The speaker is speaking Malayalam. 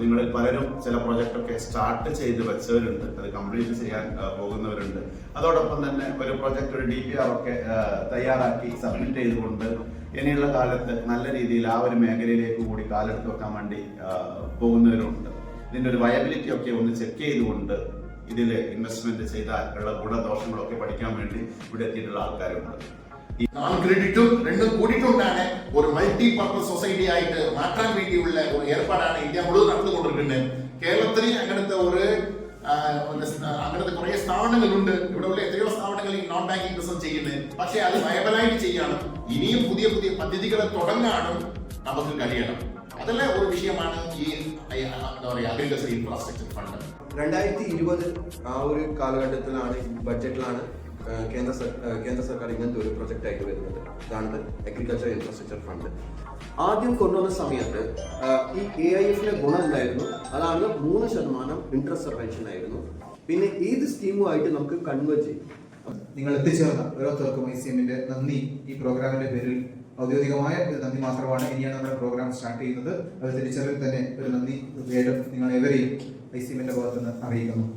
നിങ്ങളിൽ പലരും ചില പ്രൊജക്റ്റൊക്കെ സ്റ്റാർട്ട് ചെയ്ത് വെച്ചവരുണ്ട്, അത് കംപ്ലീറ്റ് ചെയ്യാൻ പോകുന്നവരുണ്ട്. അതോടൊപ്പം തന്നെ ഒരു പ്രൊജക്ട്, ഒരു DPR ഒക്കെ തയ്യാറാക്കി സബ്മിറ്റ് ചെയ്തുകൊണ്ട് ഇനിയുള്ള കാലത്ത് നല്ല രീതിയിൽ ആ ഒരു മേഖലയിലേക്ക് കൂടി കാലെടുത്ത് വെക്കാൻ വേണ്ടി പോകുന്നവരുണ്ട്. ഇതിൻ്റെ ഒരു വയബിലിറ്റി ഒക്കെ ഒന്ന് ചെക്ക് ചെയ്തുകൊണ്ട് ഇതിൽ ഇൻവെസ്റ്റ്മെന്റ് ചെയ്താൽ ഉള്ള ഗുണദോഷങ്ങളൊക്കെ പഠിക്കാൻ വേണ്ടി ഇവിടെ എത്തിയിട്ടുള്ള ആൾക്കാരുണ്ട്. നോൺ ക്രെഡിറ്റും രണ്ടും കൂടിയിട്ടുണ്ടാണ് ഒരു മൾട്ടി പർപ്പസ് സൊസൈറ്റി ആയിട്ട് മാറ്റാൻ വേണ്ടിയുള്ള ഒരു ഏർപ്പാടാണ് ഇന്ത്യ മുഴുവൻ നടന്നുകൊണ്ടിരിക്കുന്നത്. കേരളത്തിൽ അങ്ങനത്തെ കുറെ സ്ഥാപനങ്ങളുണ്ട്. ഇവിടെ ഉള്ള എത്രയോ സ്ഥാപനങ്ങൾ ഈ നോൺ ബാങ്കിങ് ബിസിനസ് ചെയ്യുന്നത്. പക്ഷേ അത് വയബലായിട്ട് ചെയ്യണം, ഇനിയും പുതിയ പുതിയ പദ്ധതികളെ തുടങ്ങാനും നമുക്ക് കഴിയണം. അതെല്ലാം ഒരു വിഷയമാണ് ഈ എന്താ പറയുക അഗ്രികൾച്ചർ ഇൻഫ്രാസ്ട്രക്ചർ ഫണ്ട്. 2020 ആ ഒരു കാലഘട്ടത്തിലാണ്, ബഡ്ജറ്റിലാണ് കേന്ദ്ര സർക്കാർ ഇങ്ങനത്തെ ഒരു പ്രൊജക്റ്റ് ആയിട്ട് വരുന്നത്. ഇതാണ് അഗ്രികൾച്ചർ ഇൻഫ്രാസ്ട്രക്ചർ ഫണ്ട്. ആദ്യം കൊണ്ടുവന്ന സമയത്ത് ഈ AIF ഗുണം എന്തായിരുന്നു? അതാണ് 3% ഇൻട്രസ്റ്റ് സബ്വെൻഷൻ ആയിരുന്നു. പിന്നെ ഏത് സ്കീമുമായിട്ട് നമുക്ക് കൺവേർട്ട് ചെയ്യും. നിങ്ങൾ എത്തിച്ചേർന്ന ഓരോരുത്തർക്കും ICMന്റെ നന്ദി. ഈ പ്രോഗ്രാമിന്റെ പേരിൽ ഔദ്യോഗികമായ ഒരു നന്ദി മാത്രമാണ്. ഇനിയാണ് നമ്മുടെ പ്രോഗ്രാം സ്റ്റാർട്ട് ചെയ്യുന്നത്. അത് തിരിച്ചറിവിൽ തന്നെ ഒരു നന്ദി വേണം നിങ്ങൾ എവരെയും ICMന്റെ ഭാഗത്തുനിന്ന് അറിയിക്കുന്നു.